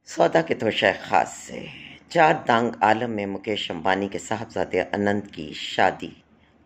सौदा के तोशा खास से चार दांग आलम में मुकेश अंबानी के साहबजादे अनंत की शादी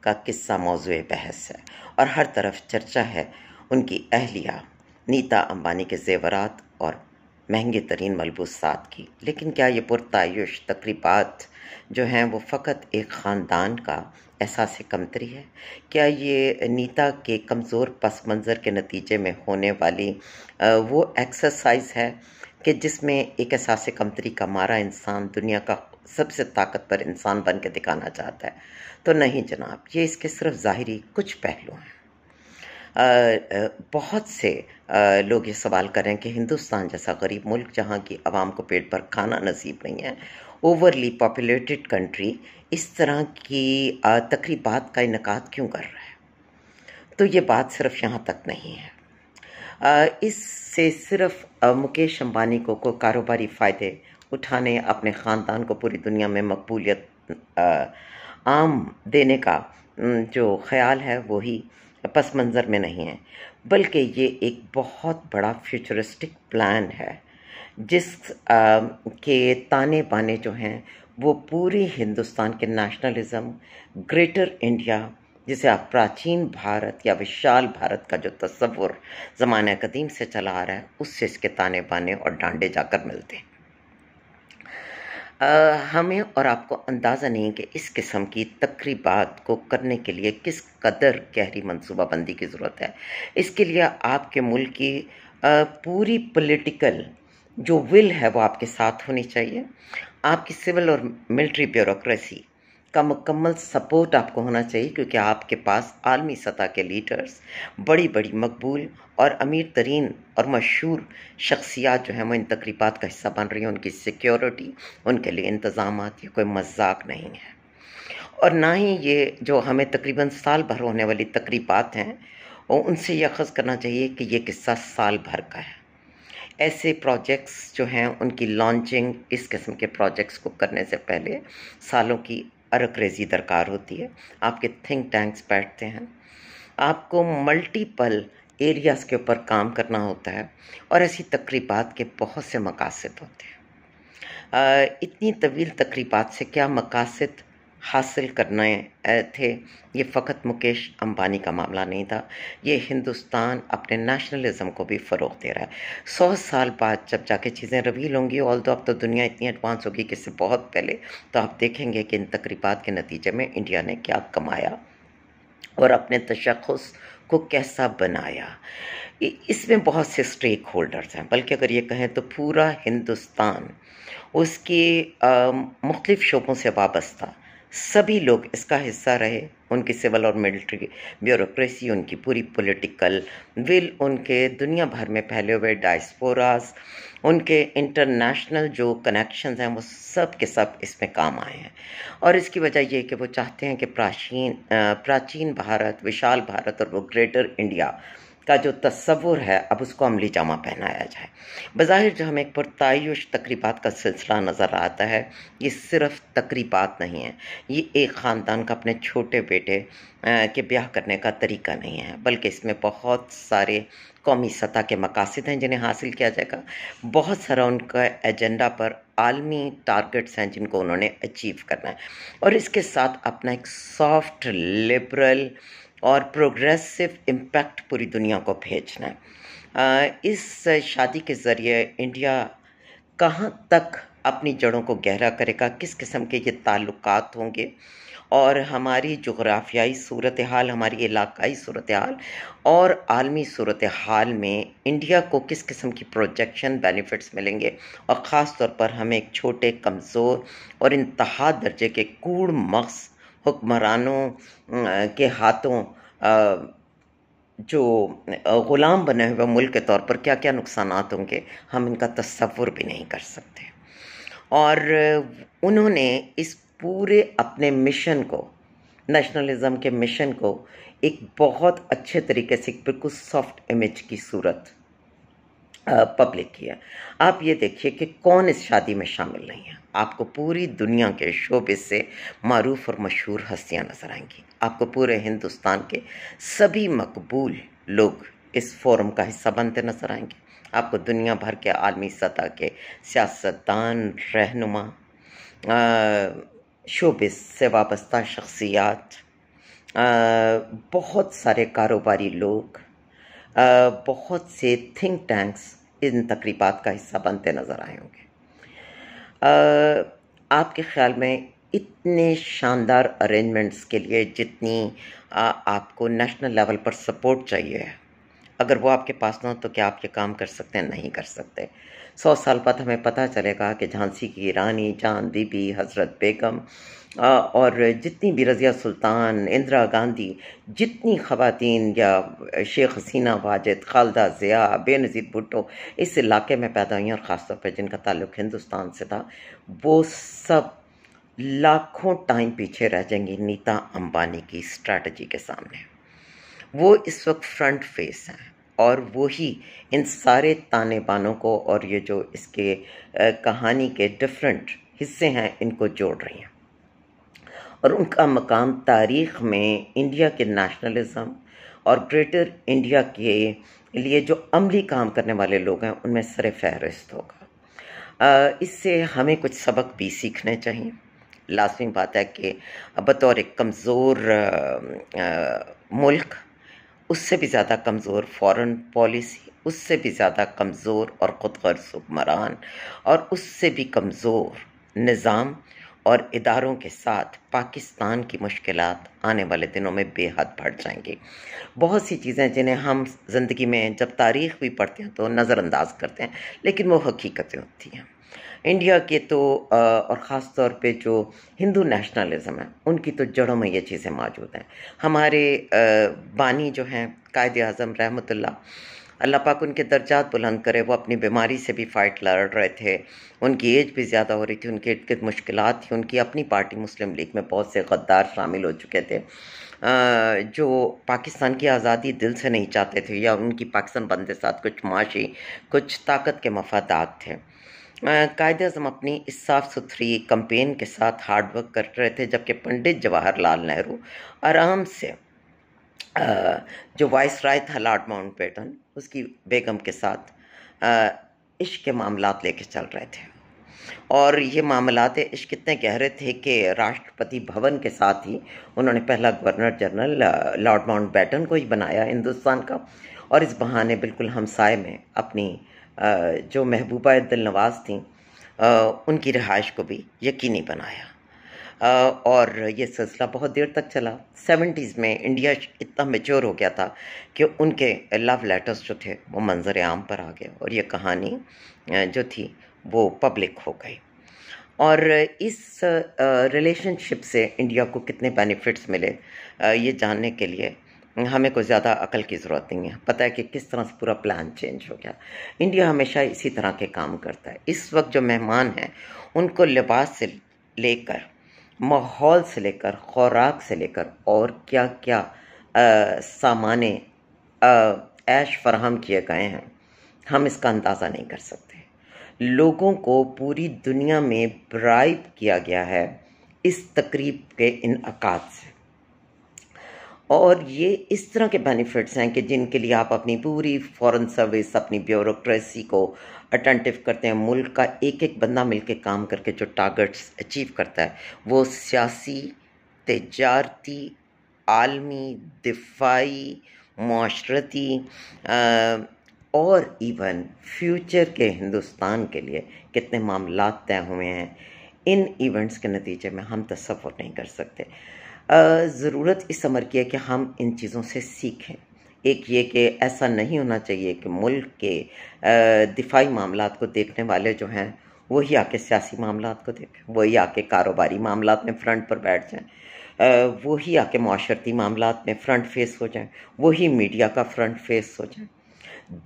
का किस्सा मौजूए बहस है और हर तरफ चर्चा है उनकी अहलिया नीता अंबानी के जेवरात और महंगे तरीन मलबूसात की। लेकिन क्या ये पुरतायुश तकरीबात जो हैं वो फ़कत एक ख़ानदान का एहसास कमतरी है? क्या ये नीता के कमज़ोर पस मंज़र के नतीजे में होने वाली वो एक्सरसाइज है कि जिसमें एक एहसास कमतरी का मारा इंसान दुनिया का सबसे ताकतवर इंसान बन के दिखाना चाहता है? तो नहीं जनाब, ये इसके सिर्फ ज़ाहिरी कुछ पहलू हैं। बहुत से लोग ये सवाल कर रहे हैं कि हिंदुस्तान जैसा गरीब मुल्क जहाँ की आवाम को पेट भर खाना नसीब नहीं है, ओवरली पॉपुलेटेड कंट्री इस तरह की तकरीबात का इनकाद क्यों कर रहा है? तो ये बात सिर्फ यहाँ तक नहीं है। इससे सिर्फ मुकेश अंबानी को कारोबारी फ़ायदे उठाने, अपने ख़ानदान को पूरी दुनिया में मकबूलियत आम देने का जो ख़्याल है वही पस मंज़र में नहीं है, बल्कि ये एक बहुत बड़ा फ्यूचरिस्टिक प्लान है जिस के ताने बाने जो हैं वो पूरी हिंदुस्तान के नेशनलिज़म, ग्रेटर इंडिया जिसे आप प्राचीन भारत या विशाल भारत का जो तस्वुर ज़माने कदीम से चला आ रहा है उससे इसके ताने बाने और डांडे जाकर मिलते हैं। हमें और आपको अंदाज़ा नहीं कि इस किस्म की तकरीबात को करने के लिए किस कदर गहरी मनसूबाबंदी की ज़रूरत है। इसके लिए आपके मुल्क की पूरी पॉलिटिकल जो विल है वो आपके साथ होनी चाहिए। आपकी सिविल और मिलिट्री ब्यूरोक्रेसी का मुकम्मल सपोर्ट आपको होना चाहिए, क्योंकि आपके पास आलमी सतह के लीडर्स, बड़ी बड़ी मकबूल और अमीर तरीन और मशहूर शख्सियात जो हैं वो इन तकरीबात का हिस्सा बन रही हैं। उनकी सिक्योरिटी, उनके लिए इंतज़ामात ये कोई मजाक नहीं है। और ना ही ये जो हमें तकरीबन साल भर होने वाली तकरीबात हैं और उनसे यह अख़ज़ करना चाहिए कि ये किस्सा साल भर का है। ऐसे प्रोजेक्ट्स जो हैं उनकी लॉन्चिंग, इस किस्म के प्रोजेक्ट्स को करने से पहले सालों की अरकरेज़ी दरकार होती है। आपके थिंक टैंक्स बैठते हैं, आपको मल्टीपल एरियाज़ के ऊपर काम करना होता है और ऐसी तकरीबात के बहुत से मकासद होते हैं। इतनी तवील तकरीबात से क्या मकासद हासिल करने थे? ये फ़कत मुकेश अंबानी का मामला नहीं था, ये हिंदुस्तान अपने नेशनलिज़म को भी फ़रोग़ दे रहा है। 100 साल बाद जब जाके चीज़ें रिवील होंगी, ऑल्दो अब तो दुनिया इतनी एडवांस होगी कि इससे बहुत पहले, तो आप देखेंगे कि इन तकरीबात के नतीजे में इंडिया ने क्या कमाया और अपने तशख़्ख़ुस को कैसा बनाया। इसमें बहुत से स्टेक होल्डर्स हैं, बल्कि अगर ये कहें तो पूरा हिंदुस्तान, उसके मुख्तलिफ़ शोबों से वाबस्ता सभी लोग इसका हिस्सा रहे। उनकी सिविल और मिलिट्री ब्यूरोक्रेसी, उनकी पूरी पॉलिटिकल विल, उनके दुनिया भर में फैले हुए डायस्पोरास, उनके इंटरनेशनल जो कनेक्शंस हैं वो सब के सब इसमें काम आए हैं। और इसकी वजह ये कि वो चाहते हैं कि प्राचीन भारत, विशाल भारत और वो ग्रेटर इंडिया का जो तस्वुर है अब उसको अमली जामा पहनाया जाए। बज़ाहिर जो हमें एक पुरतायुश तकरीबात का सिलसिला नज़र आता है, ये सिर्फ तकरीबात नहीं है, ये एक ख़ानदान का अपने छोटे बेटे के ब्याह करने का तरीका नहीं है, बल्कि इसमें बहुत सारे कौमी सतह के मकासद हैं जिन्हें हासिल किया जाएगा। बहुत सारा उनका एजेंडा पर आलमी टारगेट्स हैं जिनको उन्होंने अचीव करना है, और इसके साथ अपना एक सॉफ्ट, लिबरल और प्रोग्रेसिव इम्पैक्ट पूरी दुनिया को भेजना है। इस शादी के ज़रिए इंडिया कहाँ तक अपनी जड़ों को गहरा करेगा, किस किस्म के ये ताल्लुकात होंगे और हमारी जोग्राफियाई सूरत हाल, हमारी इलाकाई सूरत हाल और आलमी सूरत हाल में इंडिया को किस किस्म की प्रोजेक्शन बेनिफिट्स मिलेंगे, और ख़ास तौर पर हमें एक छोटे, कमज़ोर और इंतहा दर्जे के कूड़ मग़ज़ हुक्मरानों के हाथों जो ग़ुलाम बने हुए मुल्क के तौर पर क्या क्या नुकसानात होंगे, हम इनका तसव्वुर भी नहीं कर सकते। और उन्होंने इस पूरे अपने मिशन को, नेशनलिज़म के मिशन को, एक बहुत अच्छे तरीके से बिल्कुल सॉफ्ट इमेज की सूरत पब्लिक किया। आप ये देखिए कि कौन इस शादी में शामिल नहीं है। आपको पूरी दुनिया के शोबे से मारूफ और मशहूर हस्तियां नज़र आएंगी। आपको पूरे हिंदुस्तान के सभी मकबूल लोग इस फोरम का हिस्सा बनते नज़र आएंगे। आपको दुनिया भर के आलमी सतह के सियासतदान, रहनुमा, शोबिस से वाबस्ता शख्सियात, बहुत सारे कारोबारी लोग, बहुत से थिंक टैंक्स इन तकरीबात का हिस्सा बनते नज़र आए होंगे। आपके ख्याल में इतने शानदार अरेंजमेंट्स के लिए जितनी आपको नेशनल लेवल पर सपोर्ट चाहिए, अगर वो आपके पास ना हो तो क्या आप ये काम कर सकते हैं? नहीं कर सकते। 100 साल बाद हमें पता चलेगा कि झांसी की रानी, जान बीबी, हज़रत बेगम और जितनी भी रज़िया सुल्तान, इंदिरा गांधी, जितनी ख़वातीन या शेख हसीना वाजिद, खालदा ज़िया, बेनज़ीर भुट्टो इस इलाके में पैदा हुई और ख़ास तौर पर जिनका ताल्लुक़ हिंदुस्तान से था, वो सब लाखों टाइम पीछे रह जाएंगी नीता अंबानी की स्ट्रैटेजी के सामने। वो इस वक्त फ्रंट फेस हैं और वो ही इन सारे ताने बानों को और ये जो इसके कहानी के डिफरेंट हिस्से हैं इनको जोड़ रही हैं, और उनका मकाम तारीख़ में इंडिया के नेशनलिज्म और ग्रेटर इंडिया के लिए जो अमली काम करने वाले लोग हैं उनमें सरे फहरिस्त होगा। इससे हमें कुछ सबक भी सीखने चाहिए। लाज़मी बात है कि बतौर एक कमज़ोर मुल्क, उससे भी ज़्यादा कमज़ोर फ़ॉरेन पॉलिसी, उससे भी ज़्यादा कमज़ोर और ख़ुदगर्ज़ हुक्मरान और उससे भी कमज़ोर निज़ाम और इदारों के साथ पाकिस्तान की मुश्किलात आने वाले दिनों में बेहद बढ़ जाएंगी। बहुत सी चीज़ें जिन्हें हम ज़िंदगी में जब तारीख़ भी पढ़ते हैं तो नज़रअंदाज करते हैं, लेकिन वो हकीकतें होती हैं। इंडिया के तो और ख़ास तौर पे जो हिंदू नेशनलिज्म है उनकी तो जड़ों में ये चीज़ें मौजूद हैं। हमारे बानी जो हैं कायद आज़म रहमतुल्लाह, अल्लाह पाक उनके दर्जात बुलंद करे, वो अपनी बीमारी से भी फ़ाइट लड़ रहे थे, उनकी एज भी ज़्यादा हो रही थी, उनके इर्द-गिर्द मुश्किलात थी, उनकी अपनी पार्टी मुस्लिम लीग में बहुत से गद्दार शामिल हो चुके थे जो पाकिस्तान की आज़ादी दिल से नहीं चाहते थे या उनकी पाकिस्तान बंद के साथ कुछ माशी, कुछ ताकत के मफादात थे। कायद-ए-आज़म अपनी इस साफ़ सुथरी कैंपेन के साथ हार्ड वर्क कर रहे थे, जबकि पंडित जवाहरलाल नेहरू आराम से जो वाइसराय था लॉर्ड माउंटबेटन, उसकी बेगम के साथ इश्क के मामलात लेके चल रहे थे। और ये मामलात इश्क इतने गहरे थे कि राष्ट्रपति भवन के साथ ही उन्होंने पहला गवर्नर जनरल लॉर्ड माउंटबेटन को ही बनाया हिंदुस्तान का, और इस बहाने बिल्कुल हमसाए में अपनी जो महबूबा दिल नवाज़ थी उनकी रिहाइश को भी यकीनी बनाया। और ये सिलसिला बहुत देर तक चला। 70s में इंडिया इतना मैच्योर हो गया था कि उनके लव लेटर्स जो थे वो मंजर आम पर आ गए और ये कहानी जो थी वो पब्लिक हो गई। और इस रिलेशनशिप से इंडिया को कितने बेनिफिट्स मिले ये जानने के लिए हमें कोई ज़्यादा अकल की ज़रूरत नहीं है। पता है कि किस तरह से पूरा प्लान चेंज हो गया। इंडिया हमेशा इसी तरह के काम करता है। इस वक्त जो मेहमान हैं उनको लिबास से लेकर, माहौल से लेकर, खुराक से लेकर और क्या क्या सामाने ऐश फराहम किए गए हैं, हम इसका अंदाज़ा नहीं कर सकते। लोगों को पूरी दुनिया में ब्राइब किया गया है इस तकरीब के इनअकाद से, और ये इस तरह के बेनिफिट्स हैं कि जिनके लिए आप अपनी पूरी फॉरेन सर्विस, अपनी ब्यूरोक्रेसी को अटेंटिव करते हैं। मुल्क का एक एक बंदा मिलके काम करके जो टारगेट्स अचीव करता है वो सियासी, तिजारती, आलमी, दिफाई, माशरती और इवन फ्यूचर के हिंदुस्तान के लिए कितने मामलात तय हुए हैं, इन इवेंट्स के नतीजे में हम तसव्वुर नहीं कर सकते। ज़रूरत इस अमर की है कि हम इन चीज़ों से सीखें। एक ये कि ऐसा नहीं होना चाहिए कि मुल्क के दिफाई मामलात को देखने वाले जो हैं वही आके सियासी मामलात को देखें, वही आके कारोबारी मामलात में फ्रंट पर बैठ जाएं, वही आके माशरती मामलात में फ्रंट फेस हो जाएं, वही मीडिया का फ्रंट फेस हो जाएं।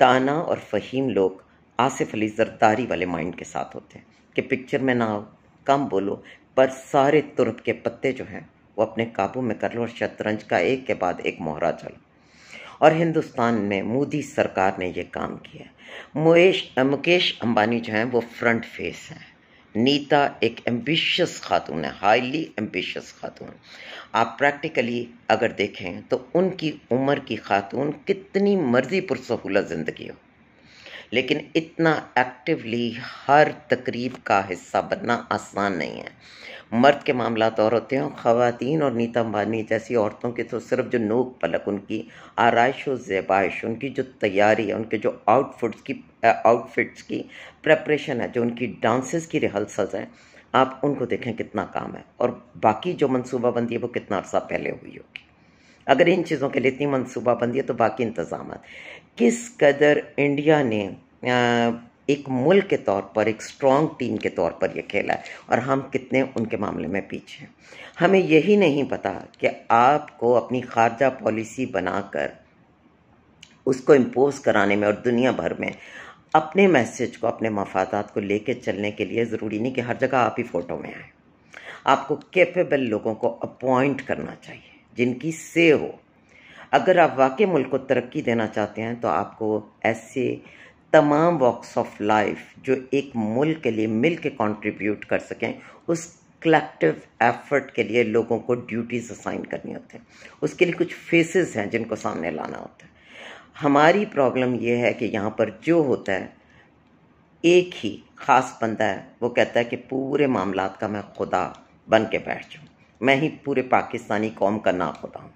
दाना और फ़हीम लोग आसिफ अली ज़रदारी वाले माइंड के साथ होते हैं कि पिक्चर में ना आओ, कम बोलो, पर सारे तुर्क के पत्ते जो हैं वो अपने काबू में कर लो और शतरंज का एक के बाद एक मोहरा चलो। और हिंदुस्तान में मोदी सरकार ने ये काम किया। मुकेश अंबानी जो हैं वो फ्रंट फेस हैं। नीता एक एम्बिशियस खातून है, हाईली एम्बिशियस खातून। आप प्रैक्टिकली अगर देखें तो उनकी उम्र की खातून कितनी मर्जी पुरसहूलत ज़िंदगी हो, लेकिन इतना एक्टिवली हर तकरीब का हिस्सा बनना आसान नहीं है। मर्द के मामलात और होते हैं, ख़वातीन और नीता अंबानी जैसी औरतों की तो सिर्फ जो नोक पलक, उनकी आराइश व ज़ेबाइश, उनकी जो तैयारी है, उनके जो आउटफिट्स की प्रेपरेशन है, जो उनकी डांसेस की रिहर्सल्स हैं, आप उनको देखें कितना काम है, और बाकी जो मनसूबाबंदी है वो कितना अर्सा पहले हुई होगी। अगर इन चीज़ों के लिए इतनी मनसूबाबंदी है तो बाकी इंतजाम किस कदर इंडिया ने एक मुल्क के तौर पर, एक स्ट्रॉन्ग टीम के तौर पर ये खेला है, और हम कितने उनके मामले में पीछे हैं। हमें यही नहीं पता कि आपको अपनी खारजा पॉलिसी बनाकर उसको इम्पोज कराने में और दुनिया भर में अपने मैसेज को, अपने मफादात को लेके चलने के लिए ज़रूरी नहीं कि हर जगह आप ही फ़ोटो में आए। आपको कैपेबल लोगों को अपॉइंट करना चाहिए जिनकी से हो। अगर आप वाकई मुल्क को तरक्की देना चाहते हैं तो आपको ऐसे तमाम वॉक्स ऑफ लाइफ जो एक मुल्क के लिए मिल के कॉन्ट्रीब्यूट कर सकें, उस कलेक्टिव एफर्ट के लिए लोगों को ड्यूटीज असाइन करनी होती हैं। उसके लिए कुछ फेसेस हैं जिनको सामने लाना होता है। हमारी प्रॉब्लम ये है कि यहाँ पर जो होता है, एक ही ख़ास बंदा है, वो कहता है कि पूरे मामलात का मैं खुदा बन के बैठ जाऊँ, मैं ही पूरे पाकिस्तानी कौम का ना खुदा हूँ।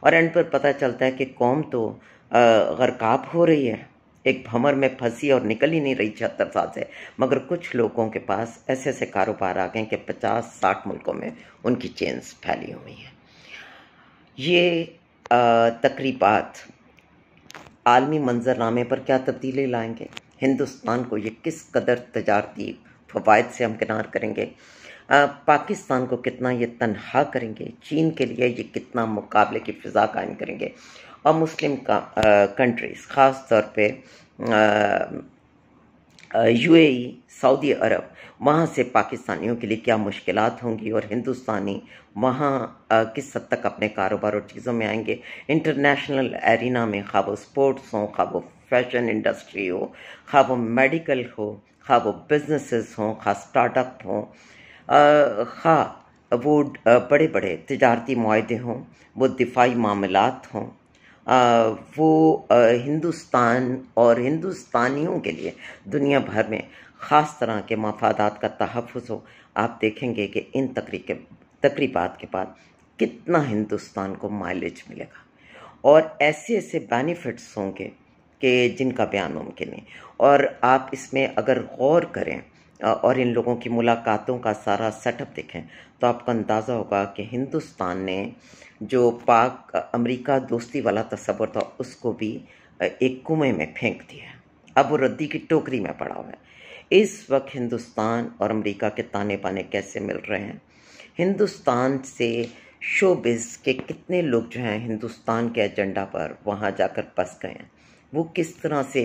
और एंड पर पता चलता है कि कौम तो गर्काब हो रही है, एक भंवर में फंसी और निकल ही नहीं रही 76 साल से, मगर कुछ लोगों के पास ऐसे ऐसे कारोबार आ गए कि 50-60 मुल्कों में उनकी चेन्स फैली हुई हैं। ये तकरीबात आलमी मंजरनामे पर क्या तब्दीली लाएंगे? हिंदुस्तान को ये किस कदर तजारती फ़वाइद से हमकिनार करेंगे? पाकिस्तान को कितना ये तनहा करेंगे? चीन के लिए ये कितना मुकाबले की फ़िज़ा कायम करेंगे? और मुस्लिम कंट्रीज़, ख़ास तौर पे यूएई, सऊदी अरब, वहाँ से पाकिस्तानियों के लिए क्या मुश्किलात होंगी, और हिंदुस्तानी वहाँ किस हद तक अपने कारोबार और चीज़ों में आएंगे? इंटरनेशनल एरिना में, खा वो स्पोर्ट्स हों, खा वो फैशन इंडस्ट्री हो, खा वो मेडिकल हो, खा वो बिजनेसेस हों, खा स्टार्टअप हों, खा वो बड़े बड़े तिजारती मुआहदे हों, वो दिफाई मामलात हों, वो हिंदुस्तान और हिंदुस्तानियों के लिए दुनिया भर में ख़ास तरह के मफादात का तहफ़्फ़ुज़ हो। आप देखेंगे कि इन तकरीबात के बाद कितना हिंदुस्तान को माइलेज मिलेगा, और ऐसे ऐसे बेनिफिट्स होंगे कि जिनका बयान मुमकिन नहीं। और आप इसमें अगर गौर करें और इन लोगों की मुलाकातों का सारा सेटअप देखें तो आपको अंदाज़ा होगा कि हिंदुस्तान ने जो पाक अमेरिका दोस्ती वाला तस्वर था उसको भी एक कुएं में फेंक दिया है। अब वो रद्दी की टोकरी में पड़ा हुआ है। इस वक्त हिंदुस्तान और अमेरिका के ताने बाने कैसे मिल रहे हैं? हिंदुस्तान से शोबिज़ के कितने लोग जो हैं हिंदुस्तान के एजेंडा पर वहाँ जाकर बस गए हैं। वो किस तरह से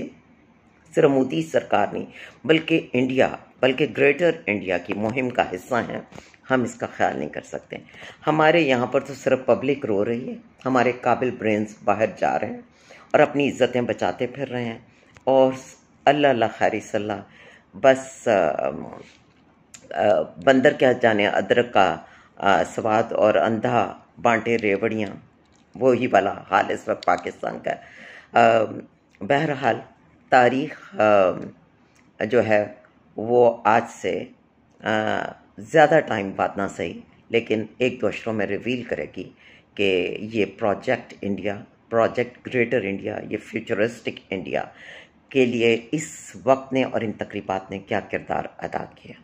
सिर्फ मोदी सरकार नहीं बल्कि इंडिया, बल्कि ग्रेटर इंडिया की मुहिम का हिस्सा हैं, हम इसका ख्याल नहीं कर सकते। हमारे यहाँ पर तो सिर्फ पब्लिक रो रही है, हमारे काबिल ब्रेन्स बाहर जा रहे हैं और अपनी इज्जतें बचाते फिर रहे हैं, और अल्लाह खैर सल्ला, बस बंदर क्या जाने अदरक का स्वाद, और अंधा बांटे रेवड़ियाँ, वो ही वाला हाल इस वक्त पाकिस्तान का। बहरहाल तारीख़ जो है वो आज से ज़्यादा टाइम बाद ना सही, लेकिन 1-2 अशरों में रिवील करेगी कि ये project India, project greater India, ये फ्यूचरिस्टिक इंडिया के लिए इस वक्त ने और इन तकरीबात ने क्या किरदार अदा किया।